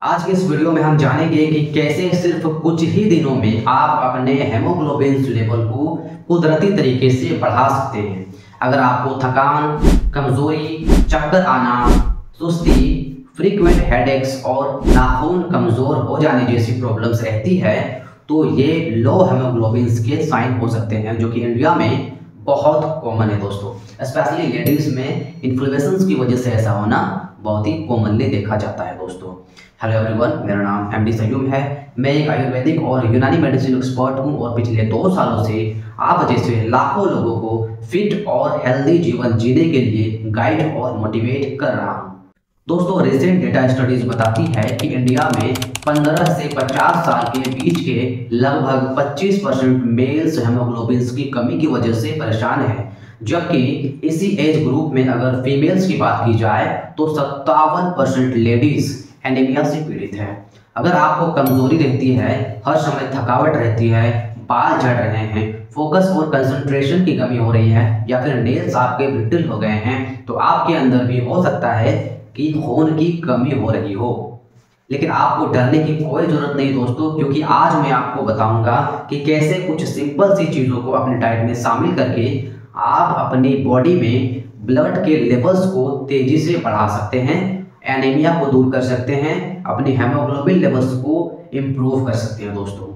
आज के इस वीडियो में हम जानेंगे कि कैसे सिर्फ कुछ ही दिनों में आप अपने हेमोग्लोबिन लेवल को कुदरती तरीके से बढ़ा सकते हैं। अगर आपको थकान, कमजोरी, चक्कर आना, सुस्ती, फ्रीक्वेंट हेडेक्स और नाखून कमजोर हो जाने जैसी प्रॉब्लम्स रहती है तो ये लो हेमोग्लोबिन के साइन हो सकते हैं, जो कि इंडिया में बहुत कॉमन है दोस्तों। स्पेशली लेडीज में इन्फ्लुएंस की वजह से ऐसा होना बहुत ही कॉमनली देखा जाता है दोस्तों। हेलो एवरीवन, मेरा नाम एमडी सयूम है। मैं एक आयुर्वेदिक और यूनानी मेडिसिन एक्सपर्ट हूं और पिछले 2 सालों से आप जैसे लाखों लोगों को फिट और हेल्दी जीवन जीने के लिए गाइड और मोटिवेट कर रहा हूं। दोस्तों, रिसेंट डेटा स्टडीज बताती है कि इंडिया में 15 से 50 साल के बीच के लगभग 25% मेल्स हेमोग्लोबिन की कमी की वजह से परेशान है, जबकि इसी एज ग्रुप में अगर फीमेल्स की बात की जाए तो 57% लेडीज एनीमिया से पीड़ित है। अगर आपको कमजोरी रहती है, हर समय थकावट रहती है, बाल झड़ रहे हैं, फोकस और कंसंट्रेशन की कमी हो रही है या फिर नेल्स आपके ब्रिटल हो गए हैं, तो आपके अंदर भी हो सकता है कि खून की कमी हो रही हो। लेकिन आपको डरने की कोई जरूरत नहीं दोस्तों, क्योंकि आज मैं आपको बताऊंगा कि कैसे कुछ सिंपल सी चीज़ों को अपने डाइट में शामिल करके आप अपनी बॉडी में ब्लड के लेवल्स को तेजी से बढ़ा सकते हैं, एनीमिया को दूर कर सकते हैं, अपनी हेमोग्लोबिन लेवल्स को इम्प्रूव कर सकते हैं दोस्तों।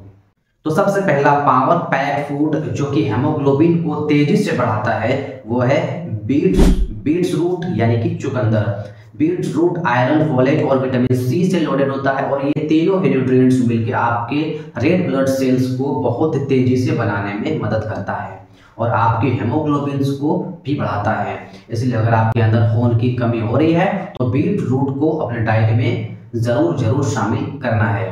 तो सबसे पहला पावर पैक फूड जो कि हेमोग्लोबिन को तेजी से बढ़ाता है वो है बीट्स रूट यानी कि चुकंदर। बीट्स रूट आयरन, फोलेट और विटामिन सी से लोडेड होता है और ये तीनों ही न्यूट्रिएंट्स मिलकर आपके रेड ब्लड सेल्स को बहुत तेजी से बनाने में मदद करता है और आपके हेमोग्लोबिन को भी बढ़ाता है। इसलिए अगर आपके अंदर खून की कमी हो रही है तो बीट रूट को अपने डाइट में जरूर शामिल करना है।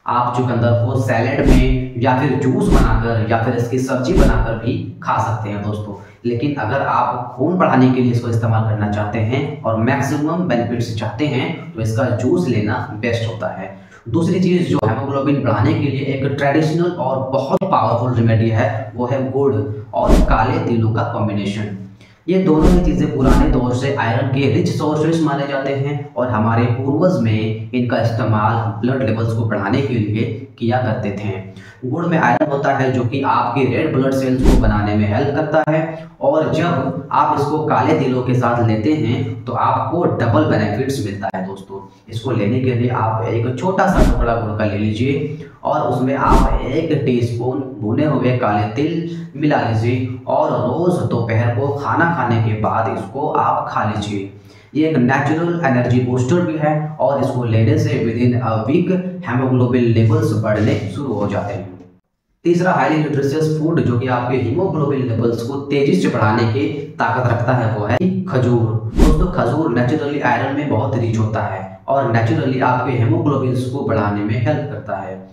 आप चुकंदर को सैलेड में या फिर जूस बनाकर या फिर इसकी सब्जी बनाकर भी खा सकते हैं दोस्तों। लेकिन अगर आप खून बढ़ाने के लिए इसको इस्तेमाल करना चाहते हैं और मैक्सिमम बेनिफिट्स चाहते हैं तो इसका जूस लेना बेस्ट होता है। दूसरी चीज जो हेमोग्लोबिन बढ़ाने के लिए एक ट्रेडिशनल और बहुत पावरफुल रेमेडी है वो है गुड़ और काले तिलों का कॉम्बिनेशन। ये दोनों ही चीजें पुराने दौर से आयरन के रिच सोर्सेस माने जाते हैं और हमारे पूर्वज में इनका इस्तेमाल ब्लड लेवल्स को बढ़ाने के लिए किया करते थे। गुड़ में आयरन होता है जो कि आपके रेड ब्लड सेल्स को बनाने में हेल्प करता है और जब आप इसको काले तिलों के साथ लेते हैं तो आपको डबल बेनिफिट्स मिलता है दोस्तों। इसको लेने के लिए आप एक छोटा सा टुकड़ा गुड़ का ले लीजिए और उसमें आप 1 टीस्पून भुने हुए काले तिल मिला लीजिए और रोज दोपहर को खाना खाने के बाद इसको आप खा लीजिए। ये एक नेचुरल एनर्जी बूस्टर भी है और इसको लेने से within a week haemoglobin levels बढ़ने शुरू हो जाते हैं। तीसरा हाईली न्यूट्रिशियस फूड जो कि आपके हीमोग्लोबिन लेवल्स को तेजी से बढ़ाने की ताकत रखता है वो है खजूर। दोस्तों, खजूर नेचुरली आयरन में बहुत रिच होता है और नेचुरली आपके हेमोग्लोबिन को बढ़ाने में हेल्प करता है।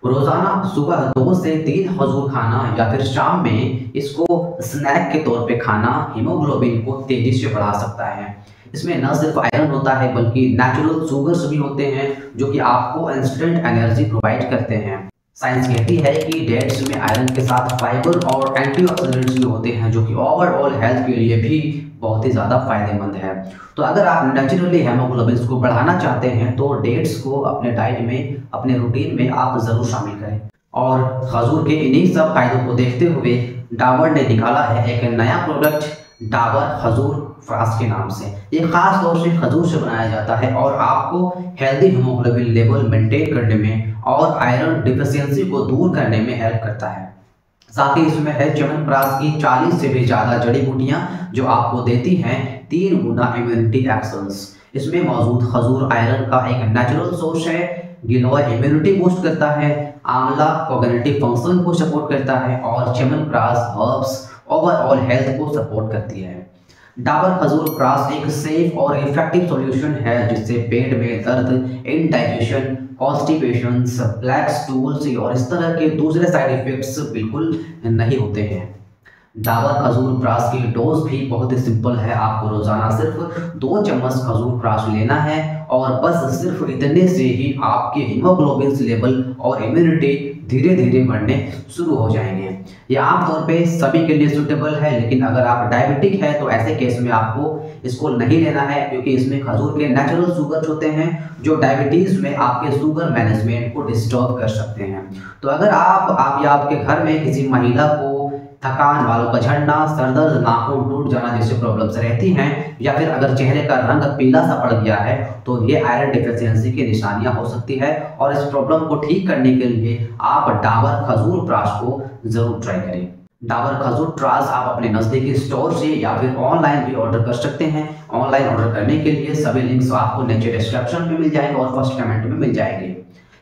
रोजाना सुबह 2 से 3 खजूर खाना या फिर शाम में इसको स्नैक के तौर पे खाना हीमोग्लोबिन को तेजी से बढ़ा सकता है। इसमें न सिर्फ आयरन होता है बल्कि नेचुरल शुगर्स भी होते हैं जो कि आपको इंस्टेंट एनर्जी प्रोवाइड करते हैं। साइंस कहती है कि डेट्स में आयरन के साथ फाइबर और एंटीऑक्सीडेंट्स भी होते हैं जो कि ओवरऑल हेल्थ के लिए भी बहुत ही ज़्यादा फायदेमंद है। तो अगर आप नेचुरली हेमोग्लोबिन को बढ़ाना चाहते हैं तो डेट्स को अपने डाइट में, अपने रूटीन में आप ज़रूर शामिल करें। और खजूर के इन्हीं सब फायदों को देखते हुए डाबर ने निकाला है एक नया प्रोडक्ट डाबर खजूर फ्रास के नाम से। ये खास तौर से खजूर से बनाया जाता है और आपको हेल्दी हेमोग्लोबिन लेवल मेंटेन करने में और आयरन डिफिशियंसी को दूर करने में हेल्प करता है। साथ ही इसमें है च्यवनप्राश की 40 से भी ज़्यादा जड़ी बूटियां जो आपको देती हैं 3 गुना इम्यूनिटी एक्शंस। इसमें मौजूद खजूर आयरन का एक नेचुरल सोर्स है, गिलोय इम्यूनिटी बूस्ट करता है, आंवला कॉग्निटिव फंक्शन को सपोर्ट करता है और च्यवनप्राश हर्ब्स ओवरऑल हेल्थ को सपोर्ट करती है। डाबर खजूर प्राश एक सेफ और इफेक्टिव सॉल्यूशन है जिससे पेट में दर्द, इंडाइजेशन, कॉन्स्टिपेशन, ब्लैक स्टूल्स और इस तरह के दूसरे साइड इफेक्ट्स बिल्कुल नहीं होते हैं। डाबर खजूर प्राश की डोज भी बहुत ही सिंपल है। आपको रोजाना सिर्फ 2 चम्मच खजूर प्राश लेना है और बस सिर्फ इतने से ही आपके हीमोग्लोबिन लेवल और इम्यूनिटी धीरे धीरे बढ़ने शुरू हो जाएंगे। ये आमतौर पे सभी के लिए सूटेबल है, लेकिन अगर आप डायबिटिक है तो ऐसे केस में आपको इसको नहीं लेना है, क्योंकि इसमें खजूर के नेचुरल शुगर होते हैं जो डायबिटीज में आपके शुगर मैनेजमेंट को डिस्टर्ब कर सकते हैं। तो अगर आप या आपके घर में किसी महिला को थकान, बालों का झड़ना, सरदर्द, नाखून टूट जाना जैसी प्रॉब्लम्स रहती हैं, या फिर अगर चेहरे का रंग पीला सा पड़ गया है तो ये आयरन डिफिशियंसी की निशानियां हो सकती है। और इस प्रॉब्लम को ठीक करने के लिए आप डाबर खजूर प्राश को जरूर ट्राई करें। डाबर खजूर प्राश आप अपने नजदीकी स्टोर से या फिर ऑनलाइन भी ऑर्डर कर सकते हैं। ऑनलाइन ऑर्डर करने के लिए सभी लिंक्स आपको नीचे डिस्क्रिप्शन में मिल जाएंगे और फर्स्ट कमेंट में मिल जाएंगे।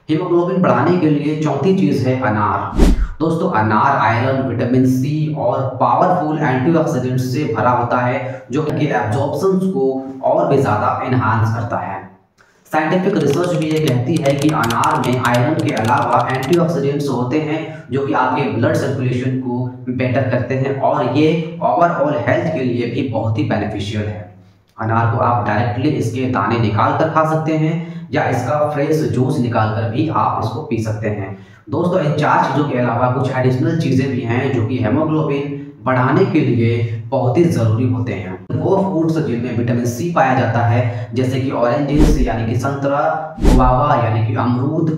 हीमोग्लोबिन बढ़ाने के लिए चौथी चीज है अनार। दोस्तों, अनार आयरन, विटामिन सी और पावरफुल एंटीऑक्सीडेंट से भरा होता है जो कि एब्जॉर्प्शन को और भी ज्यादा एनहांस करता है। साइंटिफिक रिसर्च भी ये कहती है कि अनार में आयरन के अलावा एंटीऑक्सीडेंट्स होते हैं जो कि आपके ब्लड सर्कुलेशन को बेटर करते हैं और ये ओवरऑल हेल्थ के लिए भी बहुत ही बेनिफिशियल है। अनार को आप डायरेक्टली इसके दाने निकाल कर खा सकते हैं या इसका फ्रेश जूस निकाल कर भी आप इसको पी सकते हैं। दोस्तों, इन 4 चीज़ों के अलावा कुछ एडिशनल चीज़ें भी हैं जो कि हेमोग्लोबिन बढ़ाने के लिए बहुत ही ज़रूरी होते हैं। वो फ्रूट्स जिनमें विटामिन सी पाया जाता है, जैसे कि ऑरेंजेस यानी कि संतरा, गुआवा यानी कि अमरूद,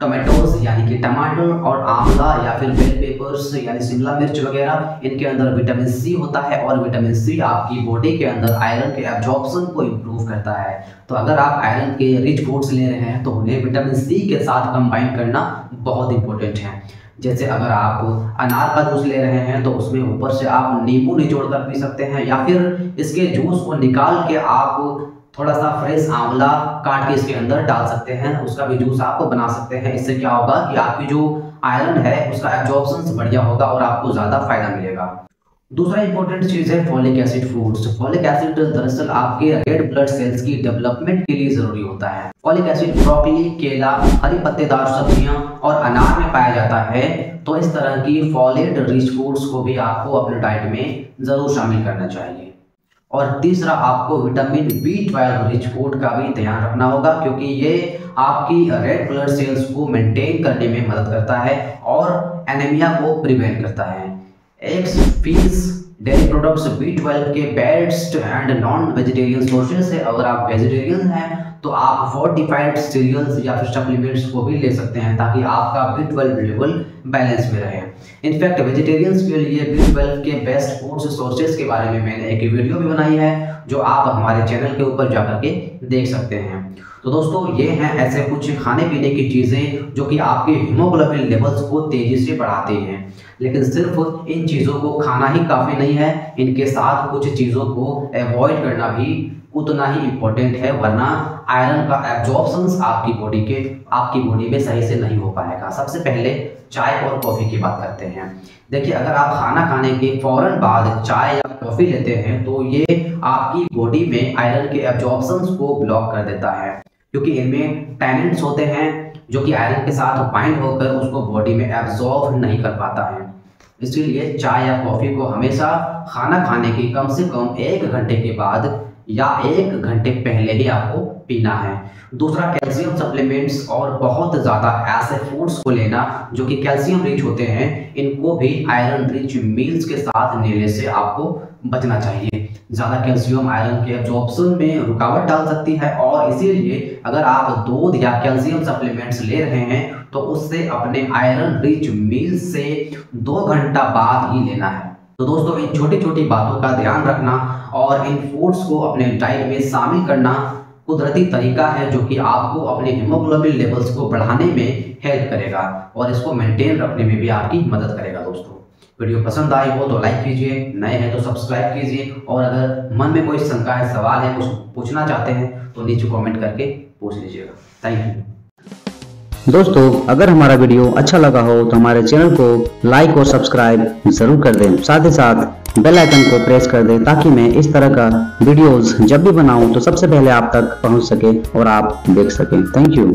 टोमेटोज यानी कि टमाटर और आंवला या फिर बेल पेपर्स यानी शिमला मिर्च वगैरह, इनके अंदर विटामिन सी होता है और विटामिन सी आपकी बॉडी के अंदर आयरन के एब्जॉर्प्शन को इम्प्रूव करता है। तो अगर आप आयरन के रिच फूड्स ले रहे हैं तो उन्हें विटामिन सी के साथ कंबाइन करना बहुत इंपॉर्टेंट है। जैसे अगर आप अनार का जूस ले रहे हैं तो उसमें ऊपर से आप नींबू निचोड़ कर पी सकते हैं, या फिर इसके जूस को निकाल के आप थोड़ा सा फ्रेश आंवला काट के इसके अंदर डाल सकते हैं, उसका भी जूस आप बना सकते हैं। इससे क्या होगा कि आपकी जो आयरन है उसका एब्जॉर्प्शन बढ़िया होगा और आपको ज़्यादा फायदा मिलेगा। दूसरा इंपॉर्टेंट चीज़ है folic acid foods. Folic acid दरअसल आपके रेड ब्लड सेल्स की डेवलपमेंट के लिए ज़रूरी होता है। फॉलिक एसिड ब्रोकली, केला, हरी पत्तेदार सब्जियां और अनार में पाया जाता है। तो इस तरह की फॉलेट रिच फूड्स को भी आपको अपने डाइट में ज़रूर शामिल करना चाहिए। और तीसरा, आपको विटामिन B12 रिच फूड का भी ध्यान रखना होगा, क्योंकि ये आपकी रेड ब्लड सेल्स को मेंटेन करने में मदद करता है और एनीमिया को प्रिवेंट करता है। Eggs, fish, dairy products B12 के best and non vegetarian sources है। अगर आप वेजिटेरियन हैं तो आप फोर्टिफाइड सीरियल्स या फिर सप्लीमेंट्स को भी ले सकते हैं ताकि आपका B12 लेवल बैलेंस में रहे। इनफैक्ट वेजिटेरियंस के लिए B12 के बेस्ट फूड्स सोर्सेज के बारे में मैंने एक वीडियो भी बनाई है जो आप हमारे चैनल के ऊपर जाकर के देख सकते हैं। तो दोस्तों, ये हैं ऐसे कुछ खाने पीने की चीज़ें जो कि आपके हीमोग्लोबिन लेवल्स को तेज़ी से बढ़ाते हैं। लेकिन सिर्फ इन चीज़ों को खाना ही काफ़ी नहीं है, इनके साथ कुछ चीज़ों को अवॉइड करना भी उतना ही इम्पोर्टेंट है, वरना आयरन का एब्जॉर्प्शन आपकी बॉडी में सही से नहीं हो पाएगा। सबसे पहले चाय और कॉफ़ी की बात करते हैं। देखिए, अगर आप खाना खाने के फौरन बाद चाय या कॉफ़ी लेते हैं तो ये आपकी बॉडी में आयरन के एब्जॉर्प्शन को ब्लॉक कर देता है, क्योंकि इनमें टैनिन्स होते हैं जो कि आयरन के साथ बाइंड होकर उसको बॉडी में एब्जॉर्ब नहीं कर पाता है। इसीलिए चाय या कॉफ़ी को हमेशा खाना खाने के कम से कम 1 घंटे के बाद या 1 घंटे पहले ही आपको पीना है। दूसरा, कैल्शियम सप्लीमेंट्स और बहुत ज़्यादा ऐसे फूड्स को लेना जो कि कैल्शियम रिच होते हैं, इनको भी आयरन रिच मील्स के साथ लेने से आपको बचना चाहिए। ज़्यादा कैल्शियम आयरन के एब्जॉर्प्शन में रुकावट डाल सकती है और इसीलिए अगर आप दूध या कैल्शियम सप्लीमेंट्स ले रहे हैं तो उससे अपने आयरन रिच मील से 2 घंटा बाद ही लेना है। तो दोस्तों, इन छोटी छोटी बातों का ध्यान रखना और इन फूड्स को अपने डाइट में शामिल करना कुदरती तरीका है जो कि आपको अपने हीमोग्लोबिन लेवल्स को बढ़ाने में हेल्प करेगा और इसको मेंटेन रखने में भी आपकी मदद करेगा। दोस्तों, वीडियो पसंद आई हो तो लाइक कीजिए, नए हैं तो सब्सक्राइब कीजिए और अगर मन में कोई शंका है, सवाल है, कुछ पूछना चाहते हैं तो नीचे कमेंट करके पूछ लीजिएगा। Thank you. दोस्तों, अगर हमारा वीडियो अच्छा लगा हो तो हमारे चैनल को लाइक और सब्सक्राइब जरूर कर दें। साथ ही साथ बेल आइकन को प्रेस कर दें ताकि मैं इस तरह का वीडियोस जब भी बनाऊं तो सबसे पहले आप तक पहुंच सके और आप देख सकें। Thank you.